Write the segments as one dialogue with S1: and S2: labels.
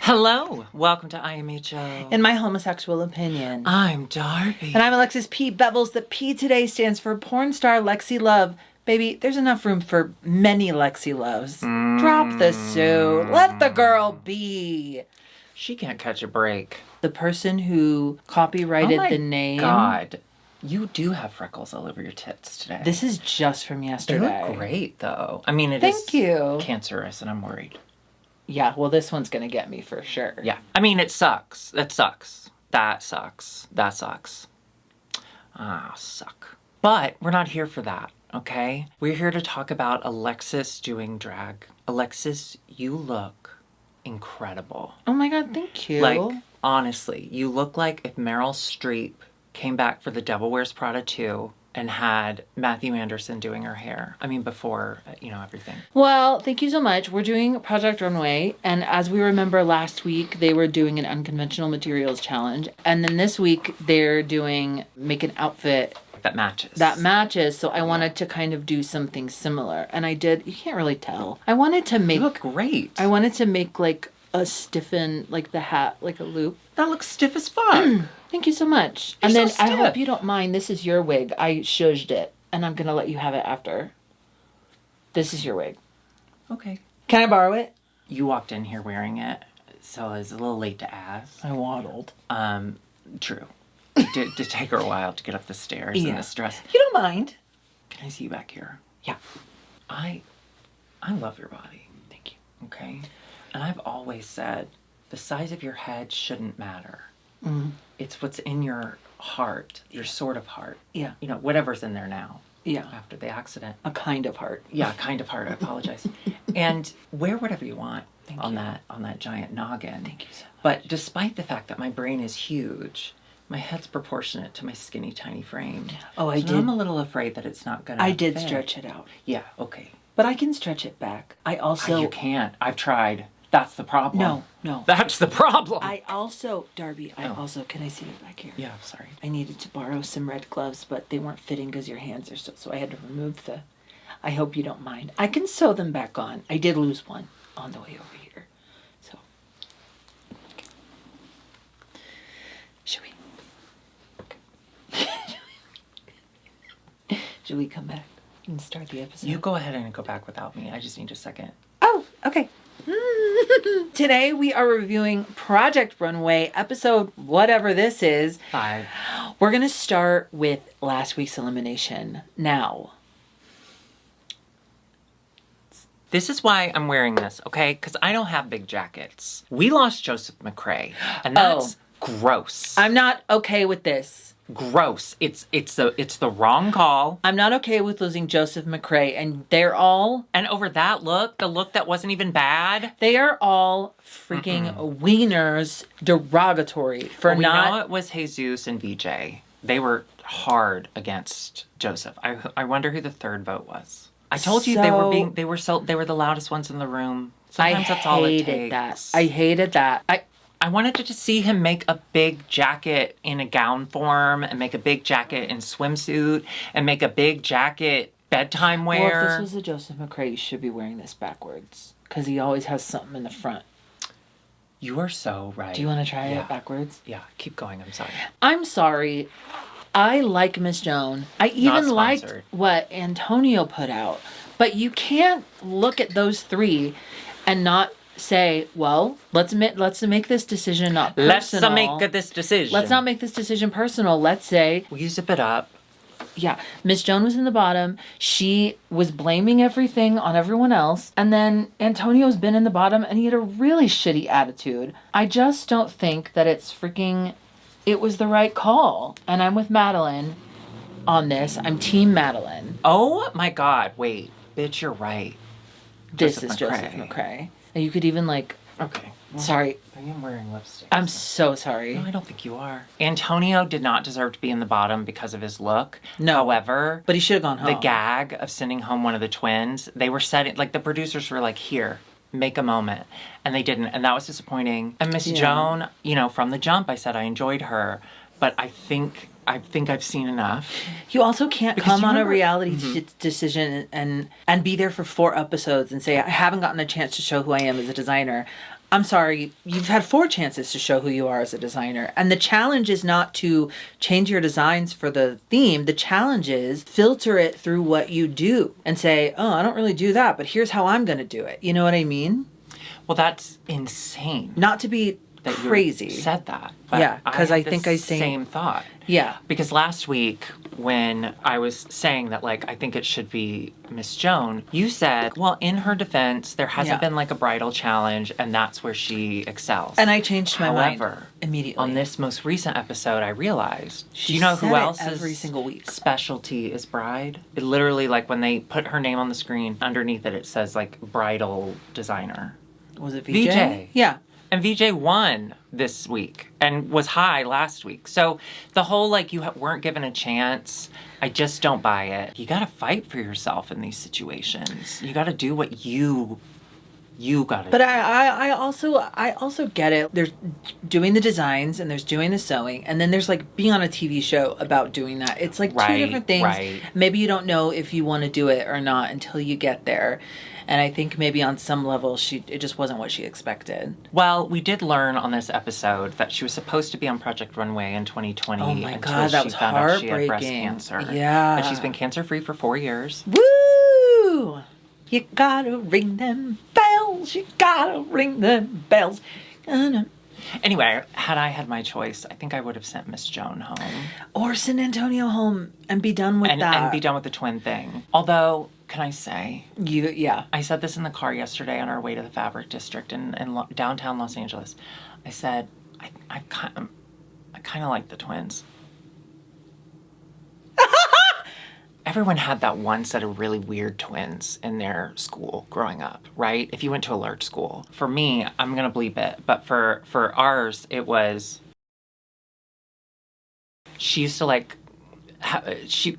S1: Hello, welcome to IMHO.
S2: In my homosexual opinion.
S1: I'm Darby.
S2: And I'm Alexis P. Bevels. The P today stands for porn star Lexi Love. Baby, there's enough room for many Lexi Loves. Drop the suit. Let the girl be.
S1: She can't catch a break.
S2: The person who copyrighted the name.
S1: God, you do have freckles all over your tits today.
S2: This is just from
S1: They
S2: yesterday.
S1: look great, though. I mean,
S2: Thank you.
S1: Cancerous, and I'm worried.
S2: Yeah, well, this one's going to get me for sure.
S1: Yeah. I mean, it sucks. That sucks. That sucks. That sucks. Ah, suck. But we're not here for that, okay? We're here to talk about Alexis doing drag. Alexis, you look incredible.
S2: Oh my God, thank you.
S1: Like, honestly, you look like if Meryl Streep came back for The Devil Wears Prada 2 and had Matthew Anderson doing her hair. I mean, before, everything.
S2: Well, thank you so much. We're doing Project Runway, and as we remember last week, they were doing an unconventional materials challenge, and then this week they're doing make an outfit
S1: that matches.
S2: So I wanted to kind of do something similar, and I did. You can't really tell. I wanted to make.
S1: You look great.
S2: I wanted to make like a stiffen, like the hat, like a loop.
S1: That looks stiff as fuck.
S2: Thank you so much.
S1: You're
S2: and then
S1: so stiff.
S2: I hope you don't mind. This is your wig. I shuzhed it, and I'm gonna let you have it after. This is your wig.
S1: Okay.
S2: Can I borrow it?
S1: You walked in here wearing it, so I was a little late to ask.
S2: I waddled.
S1: True. It did take her a while to get up the stairs in this dress.
S2: You don't mind?
S1: Can I see you back here?
S2: Yeah.
S1: I love your body.
S2: Thank you.
S1: Okay? And I've always said the size of your head shouldn't matter.
S2: Mm.
S1: It's what's in your heart, your sort of heart.
S2: Yeah.
S1: Whatever's in there now.
S2: Yeah.
S1: After the accident.
S2: A kind of heart.
S1: Yeah, kind of heart. I apologize. And wear whatever you want
S2: Thank
S1: on
S2: you.
S1: that giant noggin.
S2: Thank you so much.
S1: But despite the fact that my brain is huge, my head's proportionate to my skinny, tiny frame.
S2: Oh, I
S1: So
S2: did.
S1: I'm a little afraid that it's not gonna
S2: I did
S1: fit.
S2: stretch it out.
S1: Yeah, okay.
S2: But I can stretch it back. I also...
S1: You can't. I've tried. That's the problem.
S2: No.
S1: That's the problem.
S2: Darby, can I see it back here?
S1: Yeah, sorry.
S2: I needed to borrow some red gloves, but they weren't fitting because your hands are so I had to remove the... I hope you don't mind. I can sew them back on. I did lose one on the way over here. So... Okay. Should we... Should we come back and start the episode?
S1: You go ahead and go back without me. I just need a second.
S2: Oh, okay. Today we are reviewing Project Runway, episode whatever this is.
S1: 5.
S2: We're going to start with last week's elimination. Now.
S1: This is why I'm wearing this, okay? Because I don't have big jackets. We lost Joseph McCrae, and that's gross.
S2: I'm not okay with this.
S1: Gross. It's the wrong call.
S2: I'm not okay with losing Joseph McCrae, and they're all...
S1: And over that look, the look that wasn't even bad.
S2: They are all freaking wieners derogatory for
S1: We
S2: not...
S1: know it was Jesus and VJ. They were hard against Joseph. I wonder who the third vote was. I told you they were the loudest ones in the room. Sometimes that's all it takes.
S2: I hated that.
S1: I wanted to just see him make a big jacket in a gown form and make a big jacket in swimsuit and make a big jacket bedtime wear.
S2: Well, if this was a Joseph McCrae, you should be wearing this backwards because he always has something in the front.
S1: You are so right.
S2: Do you want to try it backwards?
S1: Yeah, keep going. I'm sorry.
S2: I'm sorry. I like Miss Joan. I even liked what Antonio put out. But you can't look at those three and not say, well, let's make this decision not personal.
S1: Let's make this decision.
S2: Let's not make this decision personal. Let's say...
S1: Will you zip it up?
S2: Yeah. Miss Joan was in the bottom. She was blaming everything on everyone else. And then Antonio's been in the bottom and he had a really shitty attitude. I just don't think that it was the right call. And I'm with Madeline on this. I'm Team Madeline.
S1: Oh my God. Wait. Bitch, you're right.
S2: This is Joseph McCrae. And you could even
S1: Okay. Well,
S2: sorry.
S1: I am wearing lipstick.
S2: I'm so sorry.
S1: No, I don't think you are. Antonio did not deserve to be in the bottom because of his look.
S2: No.
S1: However,
S2: But he should have gone home.
S1: the gag of sending home one of the twins, they were setting, like the producers were like, here, make a moment. And they didn't. And that was disappointing. And Miss Joan, from the jump, I said I enjoyed her. But I think I've seen enough.
S2: You also can't come on a reality decision and be there for 4 episodes and say, I haven't gotten a chance to show who I am as a designer. I'm sorry, you've had 4 chances to show who you are as a designer. And the challenge is not to change your designs for the theme. The challenge is filter it through what you do and say, oh, I don't really do that, but here's how I'm going to do it. You know what I mean?
S1: Well, that's insane.
S2: Not to be
S1: that
S2: crazy.
S1: You said that. But
S2: Yeah, because I
S1: had
S2: think
S1: the
S2: I say
S1: same thought.
S2: Yeah.
S1: Because last week when I was saying that, like, I think it should be Miss Joan, you said, well, in her defense, there hasn't been like a bridal challenge, and that's where she excels.
S2: And I changed my mind immediately.
S1: On this most recent episode, I realized,
S2: She
S1: do you know
S2: said
S1: who
S2: it
S1: else's
S2: every single week.
S1: specialty is bride? It literally, like, when they put her name on the screen, underneath it, it says, like, bridal designer.
S2: Was it VJ?
S1: VJ.
S2: Yeah.
S1: And VJ won this week and was high last week. So the whole, like, you weren't given a chance, I just don't buy it. You got to fight for yourself in these situations. You got to do what you got to do.
S2: But I also get it. There's doing the designs and there's doing the sewing. And then there's like being on a TV show about doing that. It's like 2 different things.
S1: Right.
S2: Maybe you don't know if you want to do it or not until you get there. And I think maybe on some level, it just wasn't what she expected.
S1: Well, we did learn on this episode that she was supposed to be on Project Runway in 2020
S2: Oh my
S1: until
S2: God, that
S1: she
S2: was
S1: found out she had breast
S2: heartbreaking.
S1: cancer.
S2: Yeah.
S1: But she's been cancer-free for 4 years.
S2: Woo! You gotta ring them bells. You gotta ring them bells.
S1: Anyway, had I had my choice, I think I would have sent Miss Joan home.
S2: Or send Antonio home and be done with that.
S1: And be done with the twin thing. Although, can I say?
S2: Yeah.
S1: I said this in the car yesterday on our way to the Fabric District in downtown Los Angeles. I said, I kind of like the twins. Everyone had that one set of really weird twins in their school growing up, right? If you went to a large school. For me, I'm going to bleep it, but for ours, it was... She used to, like... She...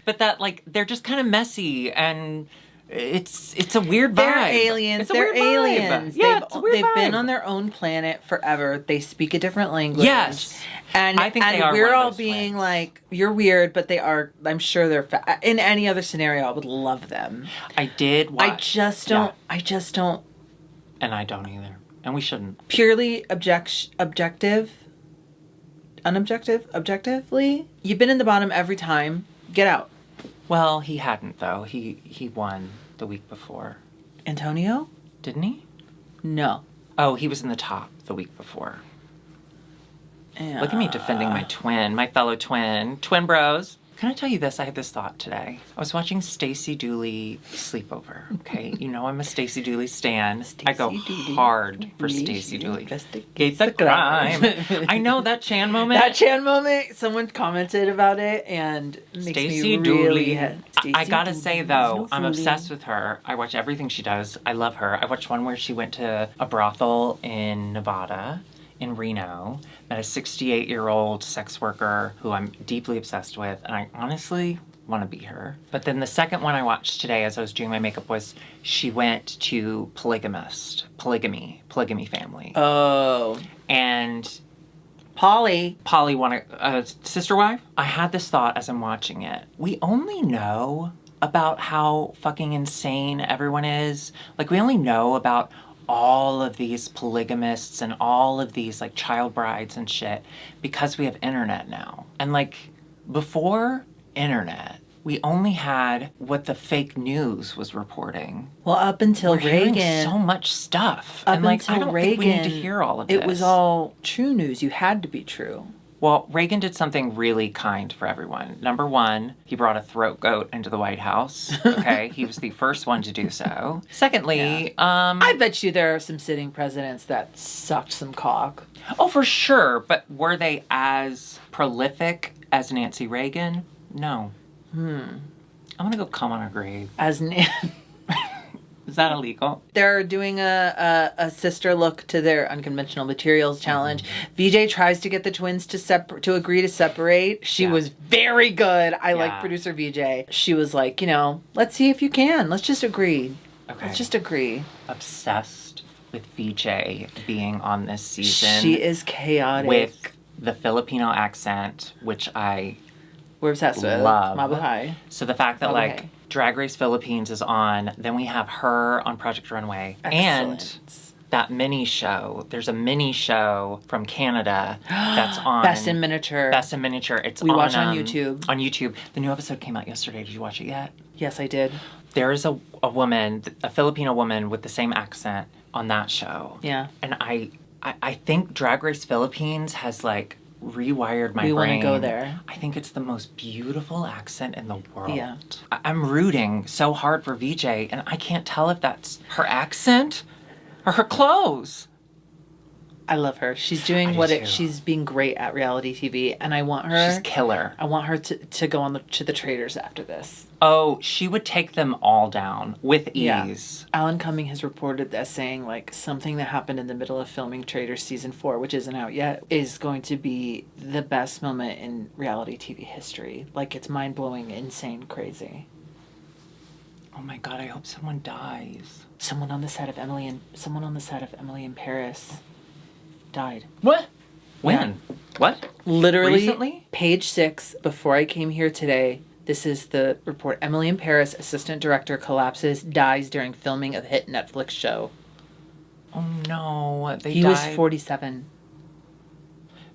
S1: But that, like, they're just kind of messy, and it's a weird vibe.
S2: They're aliens. They're aliens.
S1: Yeah, it's a weird
S2: they've been
S1: vibe.
S2: on their own planet forever. They speak a different language.
S1: Yes.
S2: And
S1: I think they are
S2: we're
S1: one of
S2: all
S1: those
S2: being
S1: twins.
S2: like, you're weird, but they are, I'm sure they're, in any other scenario, I would love them.
S1: I did watch.
S2: I just don't,
S1: And I don't either. And we shouldn't.
S2: Purely objectively, you've been in the bottom every time. Get out.
S1: Well, he hadn't, though. He won the week before.
S2: Antonio?
S1: Didn't he?
S2: No.
S1: Oh, he was in the top the week before.
S2: Yeah.
S1: Look at me defending my twin, my fellow twin. Twin bros. Can I tell you this? I had this thought today. I was watching Stacey Dooley Sleepover, okay? You know I'm a Stacey Dooley stan. I go hard for Stacey Dooley. Investigate the crime. I know that Chan moment.
S2: That Chan moment, someone commented about it and makes
S1: Stacey
S2: me
S1: Dooley.
S2: really...
S1: I gotta say, though, I'm
S2: fooling.
S1: obsessed with her. I watch everything she does. I love her. I watched one where she went to a brothel in Nevada, in Reno, met a 68-year-old sex worker who I'm deeply obsessed with, and I honestly want to be her. But then the second one I watched today as I was doing my makeup was she went to polygamy family.
S2: Oh.
S1: And
S2: Polly
S1: wanted a sister wife. I had this thought as I'm watching it. We only know about how fucking insane everyone is. Like, we only know about all of these polygamists and all of these, like, child brides and shit because we have internet now. And, like, before internet, we only had what the fake news was reporting.
S2: Well, up until
S1: We're hearing
S2: Reagan,
S1: so much stuff.
S2: up
S1: And, like,
S2: until
S1: I don't
S2: Reagan,
S1: think we need to hear all of this.
S2: it was all true news. You had to be true.
S1: Well, Reagan did something really kind for everyone. Number one, he brought a throat goat into the White House. Okay, he was the first one to do so. Secondly,
S2: I bet you there are some sitting presidents that sucked some cock.
S1: Oh, for sure. But were they as prolific as Nancy Reagan? No. I'm gonna go come on her grave. Is that illegal?
S2: They're doing a sister look to their unconventional materials challenge. VJ tries to get the twins to agree to separate. She was very good. I like producer VJ. She was like, let's see if you can. Let's just agree.
S1: Okay.
S2: Let's just agree.
S1: Obsessed with VJ being on this season.
S2: She is chaotic.
S1: With the Filipino accent, which I
S2: We're obsessed with
S1: love.
S2: Mabuhay.
S1: So the fact that,
S2: Mabuhay.
S1: like, Drag Race Philippines is on, then we have her on Project Runway.
S2: Excellent.
S1: And that mini show, there's a mini show from Canada that's on.
S2: Best in Miniature.
S1: Best in Miniature. It's
S2: we watch on YouTube.
S1: On YouTube. The new episode came out yesterday. Did you watch it yet?
S2: Yes, I did.
S1: There is a woman, a Filipino woman with the same accent on that show.
S2: Yeah.
S1: And I think Drag Race Philippines has, like, rewired my brain.
S2: We want to go there.
S1: I think it's the most beautiful accent in the world.
S2: Yeah.
S1: I'm rooting so hard for VJ, and I can't tell if that's her accent or her clothes.
S2: I love her. She's doing she's being great at reality TV, and I want her.
S1: She's killer.
S2: I want her to go on to the Traders after this.
S1: Oh, she would take them all down with ease.
S2: Yeah. Alan Cumming has reported this, saying, like, something that happened in the middle of filming Traders season 4, which isn't out yet, is going to be the best moment in reality TV history. Like, it's mind-blowing, insane, crazy.
S1: Oh my God! I hope someone dies.
S2: Someone on the set of Emily in Paris died.
S1: What? When?
S2: Yeah.
S1: What?
S2: Literally,
S1: Recently?
S2: page 6, before I came here today, this is the report. Emily in Paris, assistant director, collapses, dies during filming of hit Netflix show.
S1: Oh no,
S2: He was 47.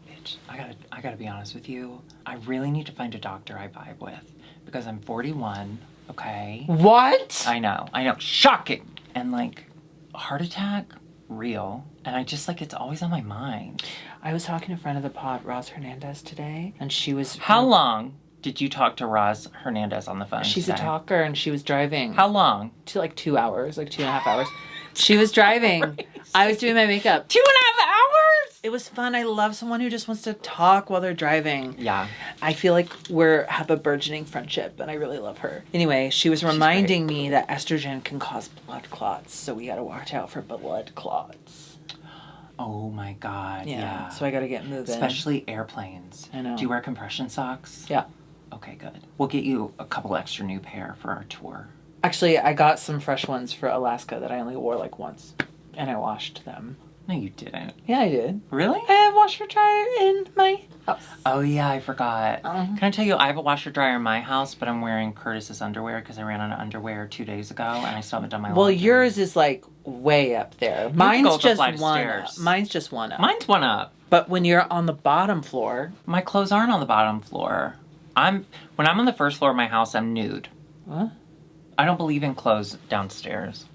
S1: Bitch, I gotta be honest with you. I really need to find a doctor I vibe with because I'm 41, okay?
S2: What?
S1: I know. Shocking! And, like, a heart attack? Real. And I just, like, it's always on my mind.
S2: I was talking to a friend of the pod, Roz Hernandez, today, and she was...
S1: How long did you talk to Roz Hernandez on the phone
S2: She's
S1: today?
S2: a talker, and she was driving.
S1: How long?
S2: To, like, 2 hours, like 2.5 hours. She was driving. I was doing my makeup.
S1: 2.5 hours?
S2: It was fun. I love someone who just wants to talk while they're driving.
S1: Yeah.
S2: I feel like have a burgeoning friendship, and I really love her. Anyway, she was reminding me that estrogen can cause blood clots, so we gotta watch out for blood clots.
S1: Oh my God, yeah.
S2: So I gotta get moving.
S1: Especially airplanes.
S2: I know.
S1: Do you wear compression socks?
S2: Yeah.
S1: Okay, good. We'll get you a couple extra new pair for our tour.
S2: Actually, I got some fresh ones for Alaska that I only wore like once, and I washed them.
S1: No, you didn't.
S2: Yeah, I did.
S1: Really?
S2: I have washer dryer in my house.
S1: Oh, yeah, I forgot. Can I tell you, I have a washer dryer in my house, but I'm wearing Curtis's underwear because I ran out of underwear 2 days ago, and I still haven't done my laundry.
S2: Well, yours is like way up there. Mine's just one up. Mine's just one up.
S1: Mine's one up.
S2: But when you're on the bottom floor...
S1: My clothes aren't on the bottom floor. When I'm on the first floor of my house, I'm nude.
S2: What?
S1: I don't believe in clothes downstairs.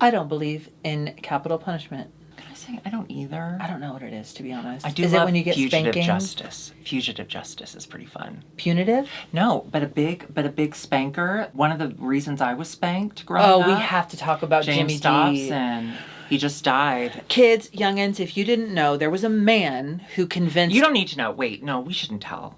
S2: I don't believe in capital punishment.
S1: Can I say I don't either?
S2: I don't know what it is, to be honest.
S1: I do
S2: is
S1: love
S2: it when you get
S1: fugitive
S2: spanking?
S1: justice. Fugitive justice is pretty fun.
S2: Punitive?
S1: No, but a big spanker. One of the reasons I was spanked growing up.
S2: Oh, we have to talk about
S1: James
S2: Jimmy
S1: Dobson. He just died.
S2: Kids, youngins, if you didn't know, there was a man who convinced...
S1: You don't need to know. Wait, no, we shouldn't tell.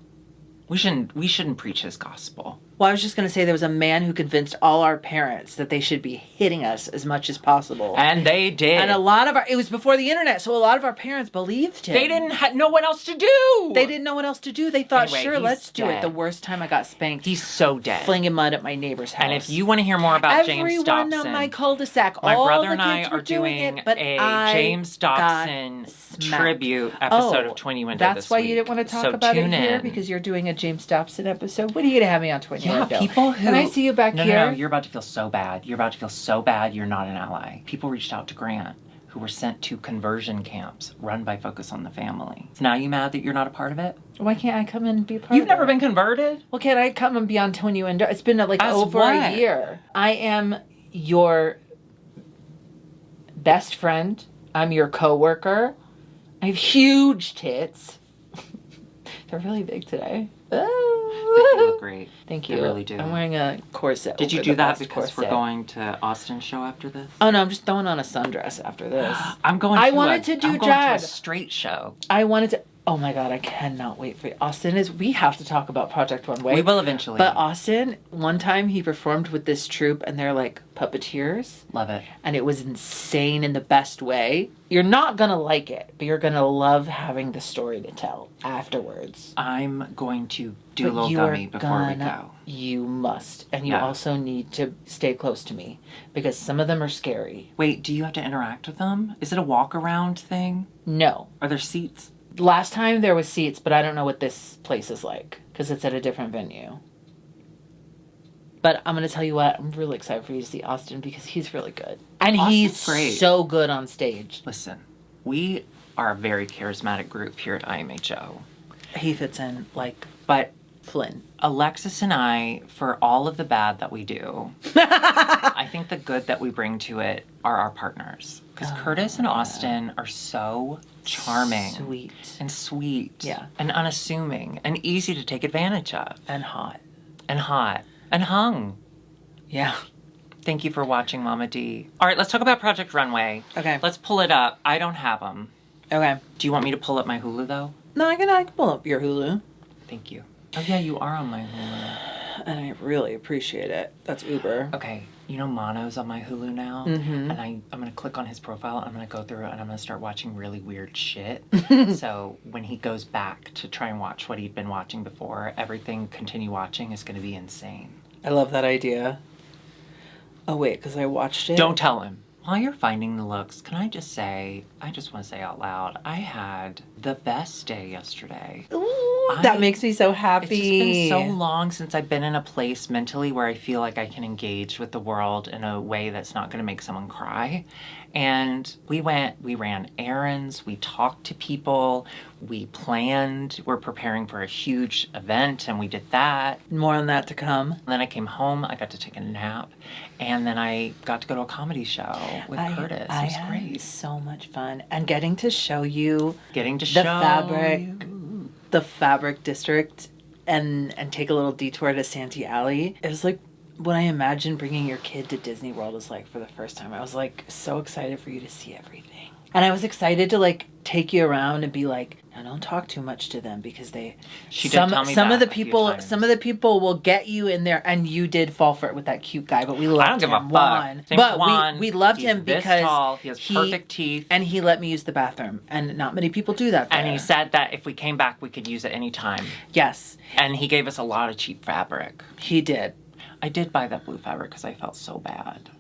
S1: We shouldn't preach his gospel.
S2: Well, I was just going to say there was a man who convinced all our parents that they should be hitting us as much as possible.
S1: And they did.
S2: And it was before the internet, so a lot of our parents believed him.
S1: They didn't know what else to do.
S2: They didn't know what else to do. They thought,
S1: Anyway,
S2: sure,
S1: he's
S2: let's do it.
S1: dead.
S2: The worst time I got spanked.
S1: He's so dead.
S2: Flinging mud at my neighbor's house.
S1: And if you want to hear more about James Dobson...
S2: Everyone on my cul-de-sac,
S1: my
S2: all
S1: brother
S2: the
S1: and I
S2: kids
S1: are
S2: were doing
S1: doing
S2: it, but
S1: a James Dobson tribute episode of 20 Window
S2: that's
S1: this
S2: why
S1: week.
S2: you didn't want to talk
S1: So
S2: about it
S1: tune
S2: here
S1: in.
S2: because you're doing a James Dobson episode. What are you going to have me on 20 Window?
S1: People who...
S2: Can I see you back here?
S1: No, you're about to feel so bad. You're about to feel so bad you're not an ally. People reached out to Grant who were sent to conversion camps run by Focus on the Family. So now you mad that you're not a part of it?
S2: Why can't I come and be a part
S1: You've
S2: of
S1: never
S2: it?
S1: been converted?
S2: Well, can't I come and be on 20 Window? It's been like
S1: As
S2: over
S1: what?
S2: a year. I am your best friend. I'm your coworker. I have huge tits. They're really big today.
S1: You look great.
S2: Thank you.
S1: You really do.
S2: I'm wearing a corset.
S1: Did you
S2: over
S1: do
S2: the
S1: that
S2: best
S1: because we're
S2: corset.
S1: going to Austin's show after this?
S2: Oh no, I'm just throwing on a sundress after this.
S1: I'm going
S2: I
S1: to
S2: wanted to do
S1: I'm going
S2: drag.
S1: to a straight show.
S2: I wanted to. Oh my god, I cannot wait for Austin. We have to talk about Project Runway.
S1: We will eventually.
S2: But Austin, one time he performed with this troupe and they're like puppeteers.
S1: Love it.
S2: And it was insane in the best way. You're not gonna like it, but you're gonna love having the story to tell afterwards.
S1: I'm going to do
S2: But
S1: a little
S2: you
S1: gummy
S2: are
S1: before we
S2: gonna-
S1: go.
S2: You must. And you
S1: Yeah.
S2: also need to stay close to me because some of them are scary.
S1: Wait, do you have to interact with them? Is it a walk around thing?
S2: No.
S1: Are there seats?
S2: Last time there was seats, but I don't know what this place is like because it's at a different venue. But I'm going to tell you what, I'm really excited for you to see Austin because he's really good. And he's
S1: great.
S2: so good on stage.
S1: Listen, we are a very charismatic group here at IMHO.
S2: He fits in like
S1: But
S2: Flynn.
S1: Alexis and I, for all of the bad that we do, I think the good that we bring to it are our partners. Because Curtis and Austin are so charming.
S2: Sweet.
S1: And sweet.
S2: Yeah.
S1: And unassuming. And easy to take advantage of.
S2: And hot.
S1: And hot. And hung.
S2: Yeah.
S1: Thank you for watching, Mama D. All right, let's talk about Project Runway.
S2: Okay.
S1: Let's pull it up. I don't have them.
S2: Okay.
S1: Do you want me to pull up my Hulu, though?
S2: No, I can pull up your Hulu.
S1: Thank you. Oh, yeah, you are on my Hulu.
S2: And I really appreciate it. That's Uber.
S1: Okay, you know Mono's on my Hulu now?
S2: Mm-hmm.
S1: And I'm going to click on his profile, I'm going to go through it, and I'm going to start watching really weird shit. So when he goes back to try and watch what he'd been watching before, everything continue watching is going to be insane.
S2: I love that idea. Oh, wait, because I watched it.
S1: Don't tell him. While you're finding the looks, can I just say, I just want to say out loud, I had the best day yesterday.
S2: Ooh, that makes me so happy.
S1: It's just been so long since I've been in a place mentally where I feel like I can engage with the world in a way that's not going to make someone cry. And we ran errands, we talked to people, we planned, we're preparing for a huge event, and we did that.
S2: More on that to come.
S1: And then I came home, I got to take a nap, and then I got to go to a comedy show with Curtis. It was great.
S2: Had so much fun. And getting to show you the fabric district and take a little detour to Santee Alley. It was like what I imagined bringing your kid to Disney World is like for the first time. I was like so excited for you to see everything. And I was excited to like take you around and be like, now don't talk too much to them because some of the people will get you in there, and you did fall for it with that cute guy, but we loved him.
S1: Juan.
S2: But we loved him
S1: this
S2: because
S1: tall, he has perfect teeth.
S2: And he let me use the bathroom. And not many people do that there.
S1: And he said that if we came back, we could use it anytime.
S2: Yes.
S1: And he gave us a lot of cheap fabric.
S2: He did.
S1: I did buy that blue fabric because I felt so bad.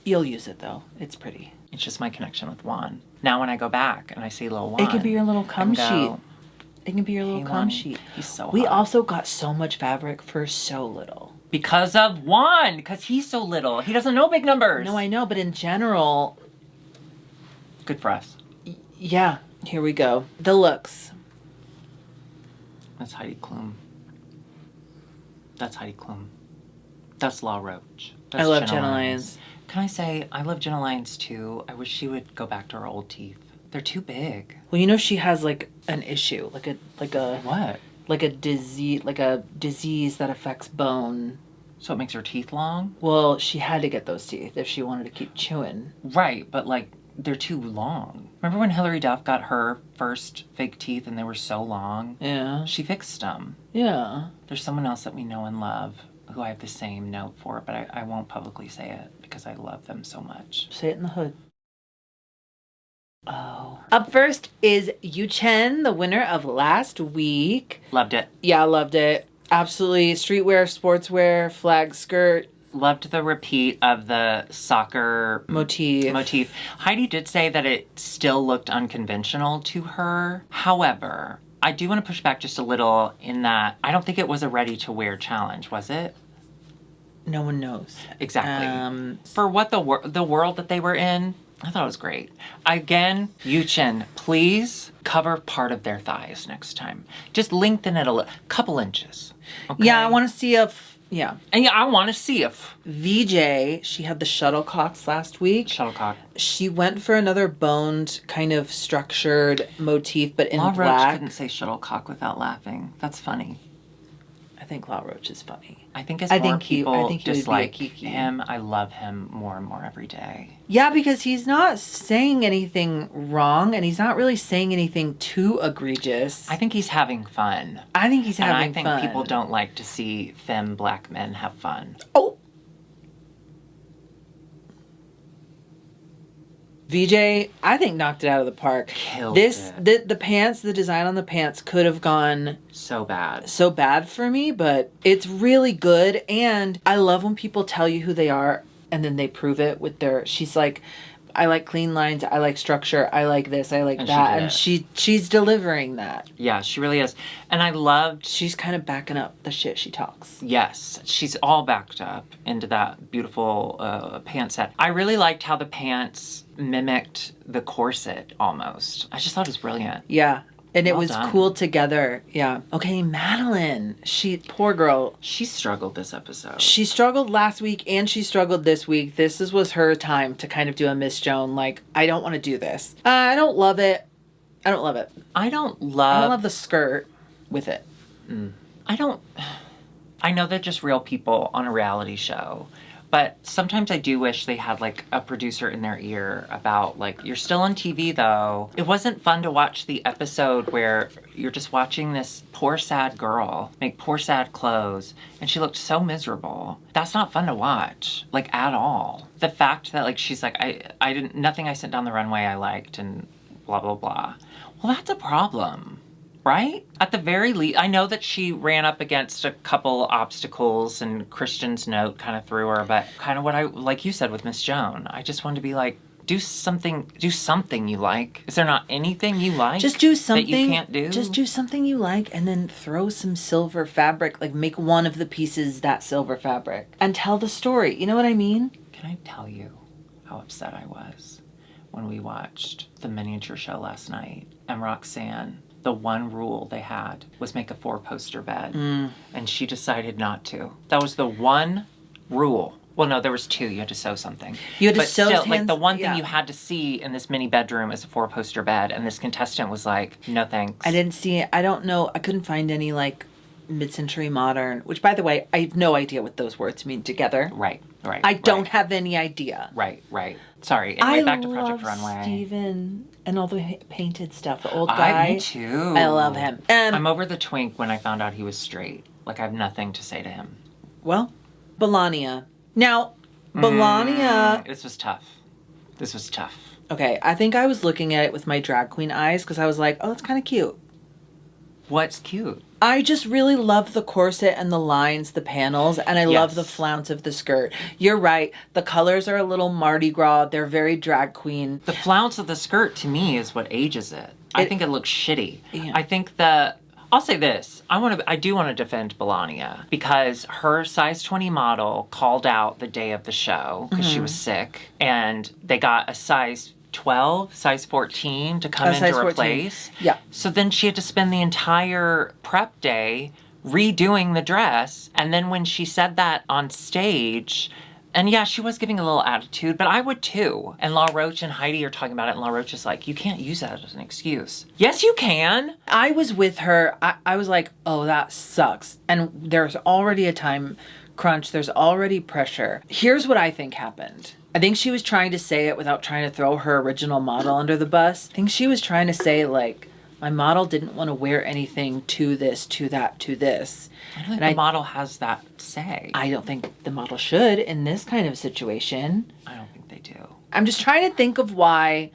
S2: You'll use it, though. It's pretty.
S1: It's just my connection with Juan. Now when I go back and I see little Juan,
S2: it can be your little cum sheet. It can be your little cum sheet.
S1: He's so hot.
S2: We also got so much fabric for so little.
S1: Because of Juan. Because he's so little. He doesn't know big numbers.
S2: No, I know. But in general...
S1: Good for us.
S2: Yeah. Here we go. The looks.
S1: That's Heidi Klum. That's Heidi Klum. That's Law Roach. That's
S2: I love Jenna Lyons.
S1: Can I say, I love Jenna Lyons too. I wish she would go back to her old teeth. They're too big.
S2: Well, you know she has like an issue, like a
S1: what?
S2: Like a disease that affects bone.
S1: So it makes her teeth long?
S2: Well, she had to get those teeth if she wanted to keep chewing.
S1: Right, but like they're too long. Remember when Hilary Duff got her first fake teeth and they were so long?
S2: Yeah.
S1: She fixed them.
S2: Yeah.
S1: There's someone else that we know and love who I have the same note for, but I won't publicly say it because I love them so much.
S2: Say it in the hood. Oh. Up first is Yu Chen, the winner of last week.
S1: Loved it.
S2: Yeah, loved it. Absolutely. Streetwear, sportswear, flag skirt.
S1: Loved the repeat of the soccer motif. Heidi did say that it still looked unconventional to her. However, I do want to push back just a little in that I don't think it was a ready-to-wear challenge, was it?
S2: No one knows.
S1: Exactly. For what the world that they were in, I thought it was great. Again, Yu Chen, please cover part of their thighs next time. Just lengthen it a couple inches. Okay?
S2: Yeah, I want to see if... Yeah.
S1: And yeah, I want to see if...
S2: VJ, she had the shuttlecocks last week.
S1: Shuttlecock.
S2: She went for another boned, kind of structured motif, but in
S1: Law
S2: black.
S1: Roach couldn't say shuttlecock without laughing. That's funny.
S2: I think Law Roach is funny.
S1: I think as more people dislike
S2: Kiki.
S1: him, I love him more and more every day.
S2: Yeah, because he's not saying anything wrong, and he's not really saying anything too egregious.
S1: I think he's having fun.
S2: I think he's having fun.
S1: And I think people don't like to see femme black men have fun.
S2: Oh! VJ, I think knocked it out of the park.
S1: Killed it.
S2: The pants, the design on the pants could have gone
S1: so bad
S2: for me, but it's really good. And I love when people tell you who they are and then they prove it with she's like, I like clean lines. I like structure. I like this. I like
S1: And
S2: that.
S1: she did
S2: And she's delivering that.
S1: Yeah, she really is. And I loved...
S2: She's kind of backing up the shit she talks.
S1: Yes, she's all backed up into that beautiful pant set. I really liked how the pants mimicked the corset almost. I just thought it was brilliant.
S2: Yeah. And it
S1: Well
S2: was
S1: done.
S2: cool together. Yeah. Okay, Madeline. Poor girl.
S1: She struggled this episode.
S2: She struggled last week and she struggled this week. Was her time to kind of do a Miss Joan. Like, I don't want to do this. I don't love it. I don't love it.
S1: I don't
S2: I don't love the skirt with it.
S1: I know they're just real people on a reality show, but sometimes I do wish they had like a producer in their ear about like, you're still on TV though. It wasn't fun to watch the episode where you're just watching this poor sad girl make poor sad clothes and she looked so miserable. That's not fun to watch, like at all. The fact that like she's like, I didn't, nothing I sent down the runway I liked and blah blah blah. Well, that's a problem. Right? At the very least, I know that she ran up against a couple obstacles and Christian's note kind of threw her, but kind of what like you said with Miss Joan, I just wanted to be like, do something you like. Is there not anything you like?
S2: Just do something
S1: that you can't do?
S2: Just do something you like and then throw some silver fabric, like make one of the pieces that silver fabric and tell the story. You know what I mean?
S1: Can I tell you how upset I was when we watched the miniature show last night and Roxanne, the one rule they had was make a 4-poster bed. And she decided not to. That was the one rule. Well, no, there was 2. You had to sew something.
S2: You had to
S1: but
S2: sew
S1: still,
S2: hands,
S1: like the one thing
S2: yeah.
S1: you had to see in this mini bedroom is a 4-poster bed. And this contestant was like, no thanks.
S2: I didn't see it. I don't know. I couldn't find any like mid-century modern, which by the way, I have no idea what those words mean together.
S1: Right.
S2: I don't have any idea.
S1: Right. Sorry. Anyway, back to Project
S2: love
S1: Runway.
S2: Steven and all the painted stuff. The old guy.
S1: Me too.
S2: I love him.
S1: I'm over the twink when I found out he was straight. Like, I have nothing to say to him.
S2: Well, Melania. Now, Melania.
S1: This was tough.
S2: Okay, I think I was looking at it with my drag queen eyes because I was like, oh, it's kind of cute.
S1: What's cute?
S2: I just really love the corset and the lines, the panels, and I love the flounce of the skirt. You're right. The colors are a little Mardi Gras. They're very drag queen.
S1: The flounce of the skirt, to me, is what ages it. I think it looks shitty.
S2: Yeah.
S1: I think I'll say this. I do want to defend Melania because her size 20 model called out the day of the show because she was sick, and they got a size 12, size 14 to come in to replace.
S2: Yeah.
S1: So then she had to spend the entire prep day redoing the dress. And then when she said that on stage, and yeah, she was giving a little attitude, but I would too. And La Roche and Heidi are talking about it, and La Roche is like, you can't use that as an excuse. Yes, you can.
S2: I was with her. I was like, oh, that sucks. And there's already a time crunch. There's already pressure. Here's what I think happened. I think she was trying to say it without trying to throw her original model under the bus. I think she was trying to say, like, my model didn't want to wear anything to this, to that, to this.
S1: I don't think the model has that say.
S2: I don't think the model should in this kind of situation.
S1: I don't think they do.
S2: I'm just trying to think of why.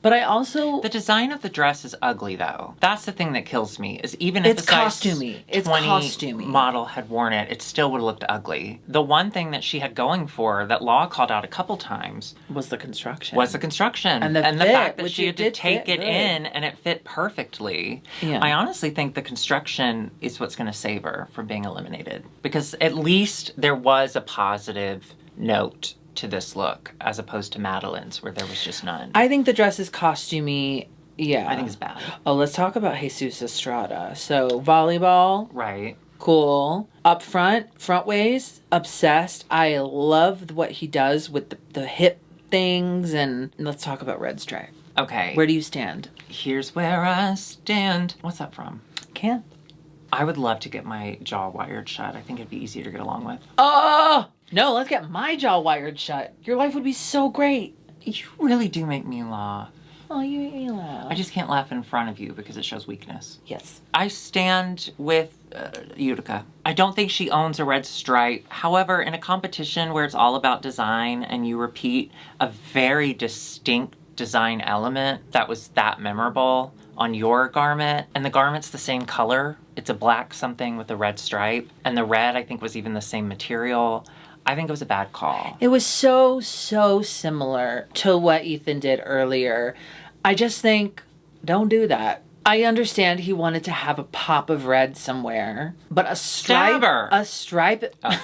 S2: But I also...
S1: The design of the dress is ugly, though. That's the thing that kills me, is even if
S2: it's
S1: the size
S2: costumey. It's
S1: 20
S2: costumey.
S1: model had worn it, it still would have looked ugly. The one thing that she had going for, that Law called out a couple times,
S2: was the construction.
S1: And the
S2: fit,
S1: fact that
S2: which
S1: she
S2: it
S1: had to
S2: did
S1: take
S2: fit
S1: it
S2: good.
S1: in and it fit perfectly.
S2: Yeah.
S1: I honestly think the construction is what's going to save her from being eliminated. Because at least there was a positive note to this look, as opposed to Madeline's, where there was just none.
S2: I think the dress is costumey. Yeah.
S1: I think it's bad.
S2: Oh, let's talk about Jesus Estrada. So, volleyball.
S1: Right.
S2: Cool. Up front waist, obsessed. I love what he does with the hip things. And let's talk about Red Stripe.
S1: Okay.
S2: Where do you stand?
S1: Here's where I stand. What's that from?
S2: Can't.
S1: I would love to get my jaw wired shut. I think it'd be easier to get along with.
S2: Oh! No, let's get my jaw wired shut. Your life would be so great.
S1: You really do make me laugh.
S2: Oh, you make me laugh.
S1: I just can't laugh in front of you because it shows weakness.
S2: Yes.
S1: I stand with Utica. I don't think she owns a red stripe. However, in a competition where it's all about design and you repeat a very distinct design element that was that memorable on your garment, and the garment's the same color, it's a black something with a red stripe, and the red I think was even the same material. I think it was a bad call.
S2: It was so similar to what Ethan did earlier. I just think, don't do that. I understand he wanted to have a pop of red somewhere, but a stripe. Oh.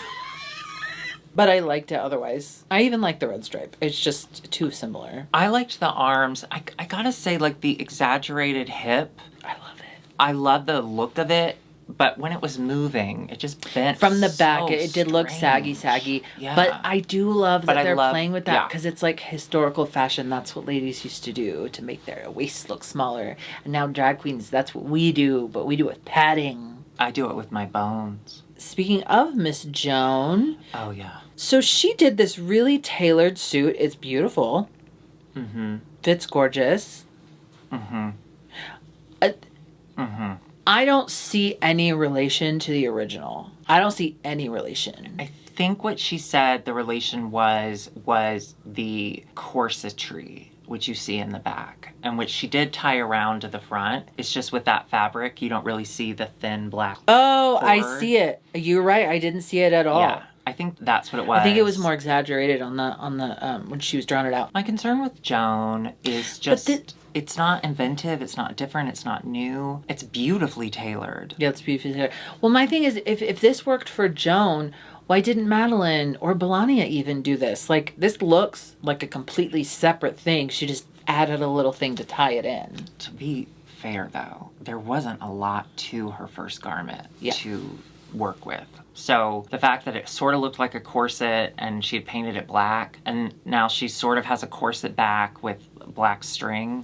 S2: But I liked it otherwise. I even like the red stripe. It's just too similar.
S1: I liked the arms. I gotta say, like, the exaggerated hip.
S2: I love it.
S1: I love the look of it, but when it was moving, it just bent
S2: from the back.
S1: so
S2: It did look saggy.
S1: Yeah.
S2: But I do love that they're playing with that
S1: yeah.
S2: because it's like historical fashion. That's what ladies used to do to make their waists look smaller. And now drag queens, that's what we do, but we do it with padding.
S1: I do it with my bones.
S2: Speaking of Miss Joan.
S1: Oh, yeah.
S2: So she did this really tailored suit. It's beautiful.
S1: Mm-hmm.
S2: Fits gorgeous.
S1: Mm-hmm. Mm-hmm.
S2: I don't see any relation to the original. I don't see any relation.
S1: I think what she said the relation was the corsetry, which you see in the back, and which she did tie around to the front. It's just with that fabric, you don't really see the thin black
S2: Oh,
S1: cord.
S2: I see it. You're right. I didn't see it at all.
S1: Yeah, I think that's what it was.
S2: I think it was more exaggerated on the when she was drawing it out.
S1: My concern with Joan is just it's not inventive, it's not different, it's not new. It's beautifully tailored.
S2: Yeah, it's beautifully tailored. Well, my thing is, if this worked for Joan, why didn't Madeline or Belania even do this? Like, this looks like a completely separate thing. She just added a little thing to tie it in.
S1: To be fair, though, there wasn't a lot to her first garment to work with. So the fact that it sort of looked like a corset and she had painted it black, and now she sort of has a corset back with black string,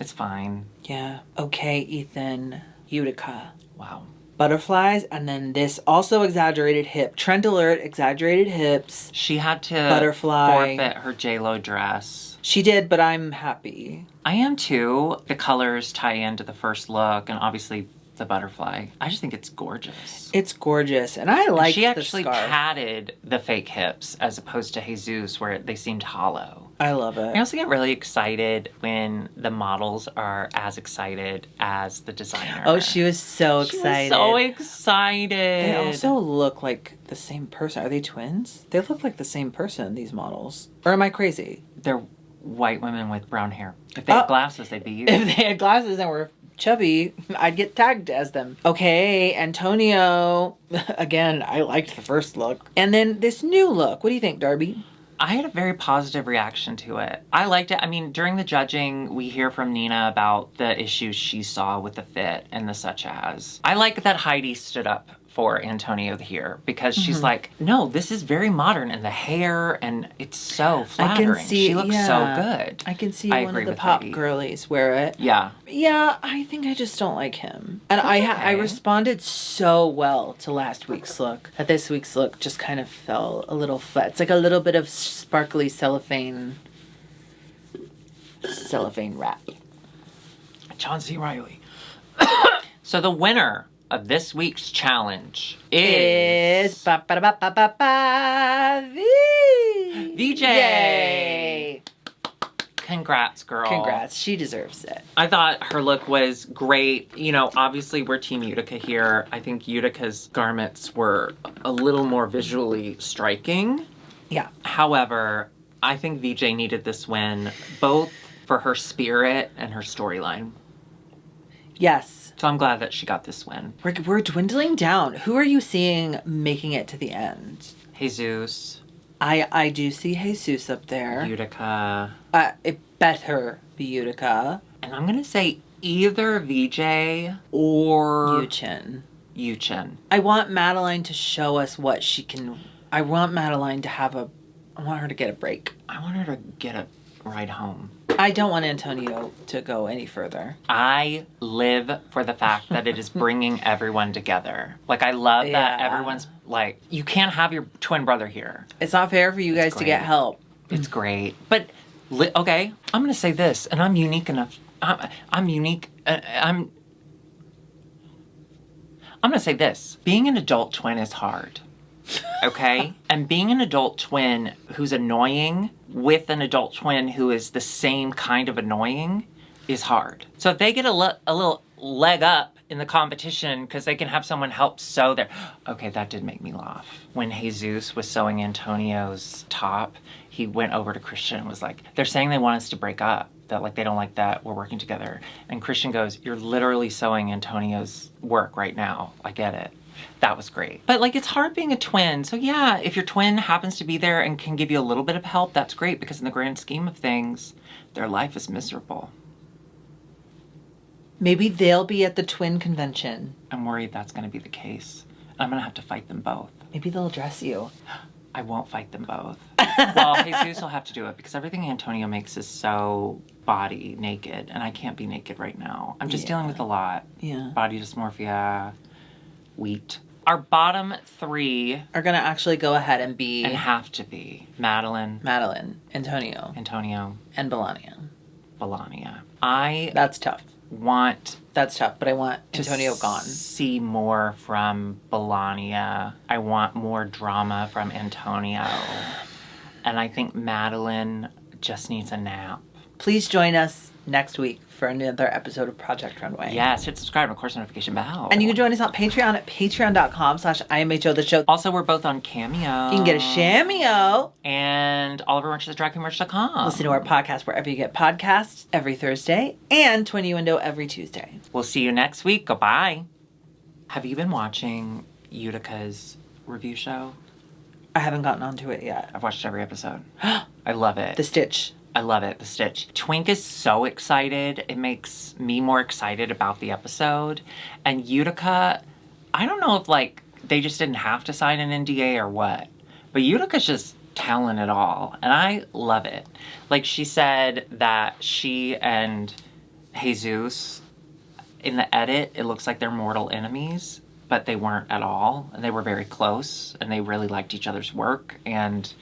S1: it's fine.
S2: Yeah. Okay, Ethan. Utica.
S1: Wow.
S2: Butterflies, and then this also exaggerated hip. Trend alert, exaggerated hips.
S1: She had to forfeit her J-Lo dress.
S2: She did, but I'm happy.
S1: I am too. The colors tie into the first look, and obviously the butterfly. I just think it's gorgeous.
S2: It's gorgeous, and I like the scarf.
S1: She actually padded the fake hips as opposed to Jesus, where they seemed hollow.
S2: I love it.
S1: I also get really excited when the models are as excited as the designer.
S2: Oh, she was so excited.
S1: She was so excited.
S2: They also look like the same person. Are they twins? They look like the same person, these models. Or am I crazy?
S1: They're white women with brown hair. If they had glasses, they'd be you.
S2: If they had glasses and were chubby, I'd get tagged as them. Okay, Antonio. Again, I liked the first look. And then this new look. What do you think, Darby?
S1: I had a very positive reaction to it. I liked it. I mean, during the judging, we hear from Nina about the issues she saw with the fit and the such as. I like that Heidi stood up for Antonio here because she's like, no, this is very modern, and the hair, and it's so flattering.
S2: I can see,
S1: she looks so good.
S2: I can see one of the pop
S1: Heidi.
S2: girlies wear it.
S1: Yeah.
S2: Yeah, I think I just don't like him. And I responded so well to last week's look that this week's look just kind of fell a little flat. It's like a little bit of sparkly cellophane wrap.
S1: John C. Reilly. So the winner of this week's challenge is VJ.
S2: Yay!
S1: Congrats, girl.
S2: Congrats. She deserves it.
S1: I thought her look was great. You know, obviously we're Team Utica here. I think Utica's garments were a little more visually striking.
S2: Yeah.
S1: However, I think VJ needed this win, both for her spirit and her storyline.
S2: Yes.
S1: So I'm glad that she got this win.
S2: We're dwindling down. Who are you seeing making it to the end?
S1: Jesus.
S2: I do see Jesus up there.
S1: Utica.
S2: It better be Utica.
S1: And I'm going to say either VJ or Yuchin.
S2: I want Madeline to show us what she can. I want Madeline to have I want her to get a break.
S1: I want her to get a ride home.
S2: I don't want Antonio to go any further.
S1: I live for the fact that it is bringing everyone together. Like, I love that everyone's like, you can't have your twin brother here.
S2: It's not fair for you guys to get help.
S1: It's great. But, okay, I'm going to say this, and I'm unique enough. I'm unique. I'm going to say this. Being an adult twin is hard. Okay? And being an adult twin who's annoying with an adult twin who is the same kind of annoying is hard. So if they get a little leg up in the competition because they can have someone help sew their... Okay, that did make me laugh. When Jesus was sewing Antonio's top, he went over to Christian and was like, they're saying they want us to break up. That like they don't like that we're working together. And Christian goes, you're literally sewing Antonio's work right now. I get it. That was great. But like it's hard being a twin. So yeah, if your twin happens to be there and can give you a little bit of help, that's great because in the grand scheme of things, their life is miserable.
S2: Maybe they'll be at the twin convention.
S1: I'm worried that's going to be the case. I'm going to have to fight them both.
S2: Maybe they'll dress you.
S1: I won't fight them both. Well, Jesus will have to do it because everything Antonio makes is so body naked, and I can't be naked right now. I'm just dealing with a lot.
S2: Yeah.
S1: Body dysmorphia, wheat. Our bottom three
S2: are going to actually go ahead and be...
S1: And have to be. Madeline,
S2: Antonio, and
S1: Melania.
S2: That's tough. That's tough, but I want Antonio gone.
S1: See more from Melania. I want more drama from Antonio. And I think Madeline just needs a nap.
S2: Please join us next week for another episode of Project Runway.
S1: Yes, hit subscribe and of course notification bell.
S2: And you can join us on Patreon at patreon.com/IMHOtheSHOw.
S1: Also, we're both on Cameo.
S2: You can get a Shameo.
S1: And all of our merch is at dragqueenmerch.com.
S2: Listen to our podcast wherever you get podcasts every Thursday and Twin Window every Tuesday.
S1: We'll see you next week. Goodbye. Have you been watching Utica's review show?
S2: I haven't gotten onto it yet.
S1: I've watched every episode. I love it.
S2: The Stitch.
S1: I love it, the Stitch. Twink is so excited. It makes me more excited about the episode. And Utica, I don't know if, like, they just didn't have to sign an NDA or what. But Utica's just telling it all. And I love it. Like, she said that she and Jesus, in the edit, it looks like they're mortal enemies. But they weren't at all. And they were very close. And they really liked each other's work. And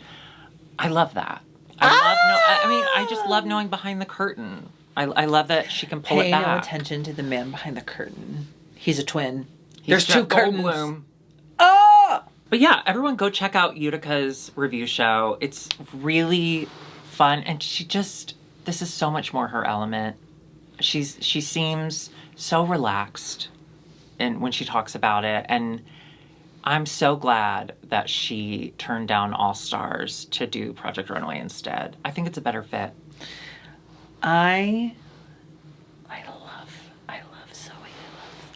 S1: I love that. I just love knowing behind the curtain. I love that she can pull it back.
S2: Pay no attention to the man behind the curtain. He's a twin. There's two curtains.
S1: Goldblum.
S2: Oh!
S1: But yeah, everyone go check out Utica's review show. It's really fun, and this is so much more her element. She seems so relaxed, and when she talks about it, and I'm so glad that she turned down All Stars to do Project Runway instead. I think it's a better fit.
S2: I love sewing.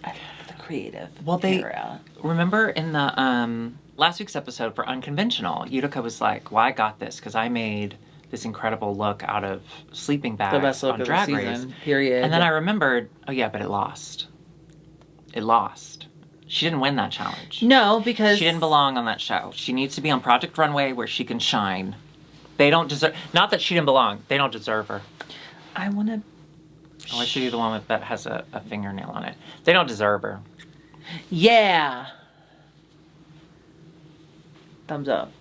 S2: I love the creative era.
S1: Remember in the last week's episode for Unconventional, Utica was like, well, I got this because I made this incredible look out of sleeping bags
S2: the best look
S1: on
S2: of
S1: Drag
S2: the
S1: Race.
S2: Season, period.
S1: And then I remembered, oh yeah, but it lost. It lost. She didn't win that challenge.
S2: No, because...
S1: She didn't belong on that show. She needs to be on Project Runway where she can shine. They don't deserve... Not that she didn't belong. They don't deserve her.
S2: I want to...
S1: Oh, I should do the one that has a fingernail on it. They don't deserve her.
S2: Yeah. Thumbs up.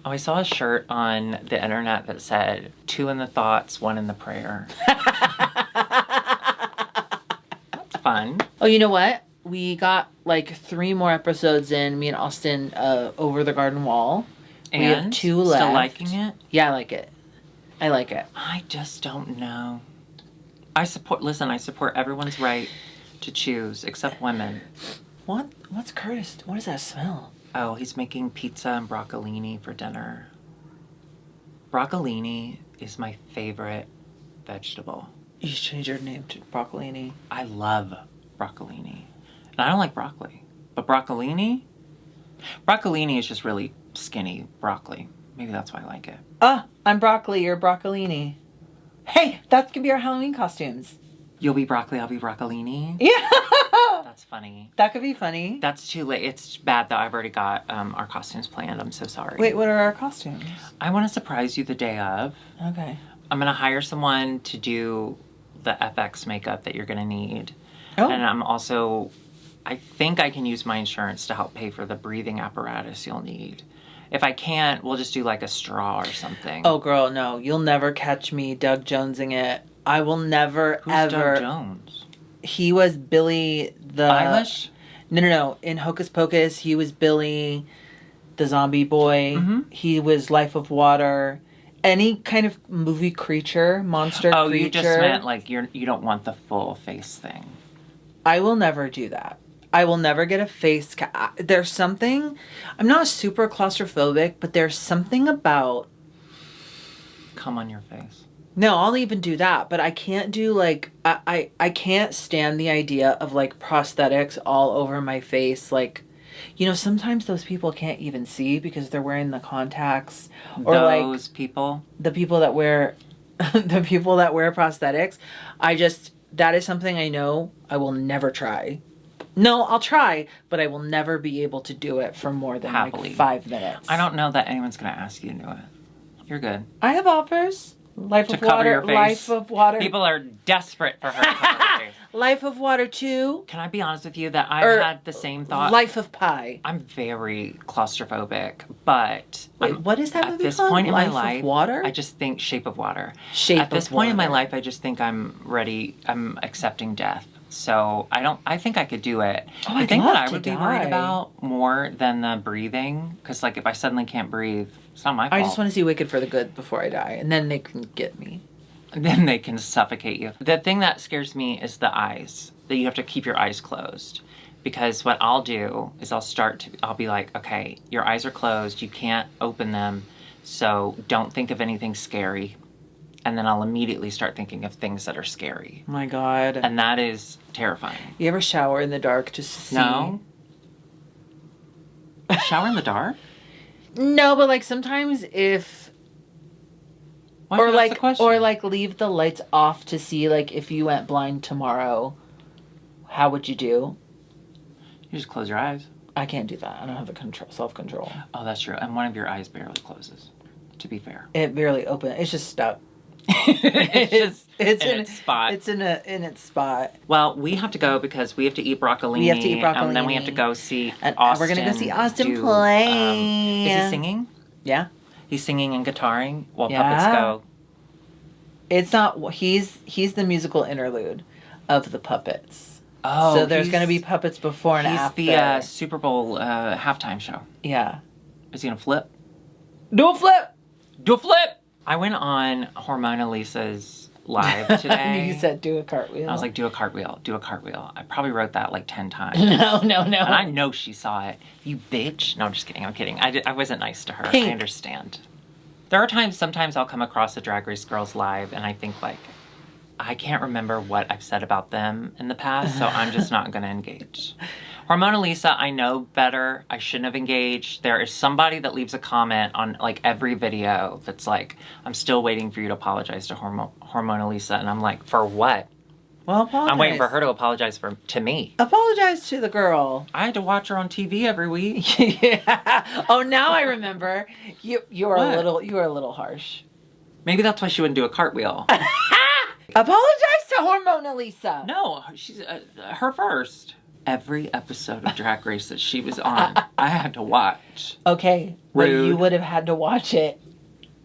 S1: Oh, I saw a shirt on the internet that said, 2 in the thoughts, 1 in the prayer. That's fun.
S2: Oh, you know what? We got like 3 more episodes in, me and Austin, Over the Garden Wall.
S1: And
S2: we have 2 left.
S1: Still liking it?
S2: Yeah, I like it.
S1: I just don't know. I support everyone's right to choose, except women.
S2: What's Curtis? What does that smell?
S1: Oh, he's making pizza and broccolini for dinner. Broccolini is my favorite vegetable.
S2: You should change your name to broccolini.
S1: I love broccolini. And I don't like broccoli. But broccolini is just really skinny broccoli. Maybe that's why I like it.
S2: I'm broccoli, you're broccolini. Hey, that could be our Halloween costumes.
S1: You'll be broccoli, I'll be broccolini?
S2: Yeah!
S1: That's funny.
S2: That could be funny.
S1: That's too late. It's bad though. I've already got our costumes planned. I'm so sorry.
S2: Wait, what are our costumes?
S1: I want to surprise you the day of.
S2: Okay.
S1: I'm going to hire someone to do the FX makeup that you're going to need.
S2: Oh.
S1: And I think I can use my insurance to help pay for the breathing apparatus you'll need. If I can't, we'll just do like a straw or something.
S2: Oh, girl, no. You'll never catch me Doug Jonesing it. I will never,
S1: Who's
S2: ever.
S1: Doug Jones?
S2: He was Billy the...
S1: Eilish?
S2: No. In Hocus Pocus, he was Billy the zombie boy.
S1: Mm-hmm.
S2: He was Life of Water. any kind of movie creature, monster
S1: Oh,
S2: creature.
S1: you just meant like you don't want the full face thing.
S2: I will never do that. I will never get a face there's something, I'm not super claustrophobic, but there's something about...
S1: Come on your face.
S2: No, I'll even do that, but I can't do like, I can't stand the idea of like prosthetics all over my face. Like, you know, sometimes those people can't even see because they're wearing the contacts. Or
S1: those
S2: like
S1: people?
S2: The people that wear, the people that wear prosthetics. That is something I know I will never try. No, I'll try, but I will never be able to do it for more than like 5 minutes.
S1: I don't know that anyone's going to ask you to do it. You're good.
S2: I have offers. Life of
S1: cover
S2: Water.
S1: your face.
S2: Life of Water.
S1: People are desperate for her to cover her face.
S2: Life of Water 2.
S1: Can I be honest with you that I've had the same thought?
S2: Life of Pi.
S1: I'm very claustrophobic, but
S2: wait, what is that movie
S1: at this
S2: called?
S1: point in
S2: Life
S1: my life,
S2: of Water?
S1: I just think Shape of Water.
S2: At
S1: this point in my life, I just think I'm ready. I'm accepting death. So I think I could do it.
S2: Oh,
S1: the thing that I would be worried about more than the breathing, because like if I suddenly can't breathe, it's not my fault.
S2: I just want to see Wicked for the Good before I die, and then they can get me.
S1: And then they can suffocate you. The thing that scares me is the eyes, that you have to keep your eyes closed. Because what I'll do is I'll be like, okay, your eyes are closed, you can't open them, so don't think of anything scary. And then I'll immediately start thinking of things that are scary.
S2: Oh my God.
S1: And that is terrifying.
S2: You ever shower in the dark just to see?
S1: No. Shower in the dark?
S2: No, but like sometimes if...
S1: Why did you ask the question?
S2: Or like leave the lights off to see like if you went blind tomorrow, how would you do?
S1: You just close your eyes.
S2: I can't do that. I don't have the self-control.
S1: Oh, that's true. And one of your eyes barely closes, to be fair.
S2: It barely opens. It's just stuck.
S1: it's in its spot.
S2: It's in its spot.
S1: Well, we have to go because we have to eat broccolini.
S2: We have to eat broccolini.
S1: And then we have to go see
S2: and
S1: Austin.
S2: We're gonna go see Austin play.
S1: Is he singing?
S2: Yeah.
S1: He's singing and guitaring while
S2: Yeah.
S1: puppets go.
S2: It's not. He's the musical interlude of the puppets.
S1: Oh,
S2: so there's gonna be puppets before and after.
S1: He's the Super Bowl halftime show.
S2: Yeah.
S1: Is he gonna flip?
S2: Do a flip.
S1: Do a flip. I went on Hormona Lisa's live today.
S2: You said do a cartwheel.
S1: I was like, do a cartwheel, do a cartwheel. I probably wrote that like 10 times.
S2: No.
S1: And I know she saw it. You bitch. No, I'm just kidding. I'm kidding. I wasn't nice to her.
S2: Pink.
S1: I understand. There are sometimes I'll come across a Drag Race Girls live and I think like, I can't remember what I've said about them in the past, so I'm just not going to engage. Hormona Lisa, I know better. I shouldn't have engaged. There is somebody that leaves a comment on like every video that's like, I'm still waiting for you to apologize to Hormona Lisa. And I'm like, for what?
S2: Well, apologize.
S1: I'm waiting for her to apologize to me.
S2: Apologize to the girl.
S1: I had to watch her on TV every week.
S2: Yeah. Oh, now I remember. You were a little harsh.
S1: Maybe that's why she wouldn't do a cartwheel.
S2: Apologize to Hormona Lisa.
S1: No, she's her first. Every episode of Drag Race that she was on, I had to watch.
S2: Okay, but
S1: Rude.
S2: you would have had to watch it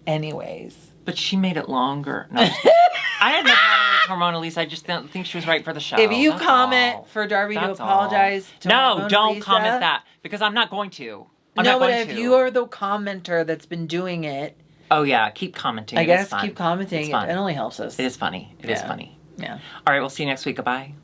S2: anyways.
S1: But she made it longer. No, I had no problem with Hormona Lisa. I just didn't think she was right for the show.
S2: If you
S1: That's
S2: comment
S1: all.
S2: for Darby
S1: That's
S2: to apologize
S1: all.
S2: to
S1: No,
S2: Hormona
S1: don't
S2: Lisa,
S1: comment that because I'm not going to. I'm
S2: no,
S1: not
S2: but
S1: going
S2: if
S1: to.
S2: you are the commenter that's been doing it,
S1: oh yeah, keep commenting.
S2: I
S1: It
S2: guess
S1: is fun.
S2: keep commenting.
S1: It's fun.
S2: It only helps us.
S1: It is funny. It is
S2: Yeah.
S1: funny.
S2: Yeah.
S1: All right, we'll see you next week. Goodbye.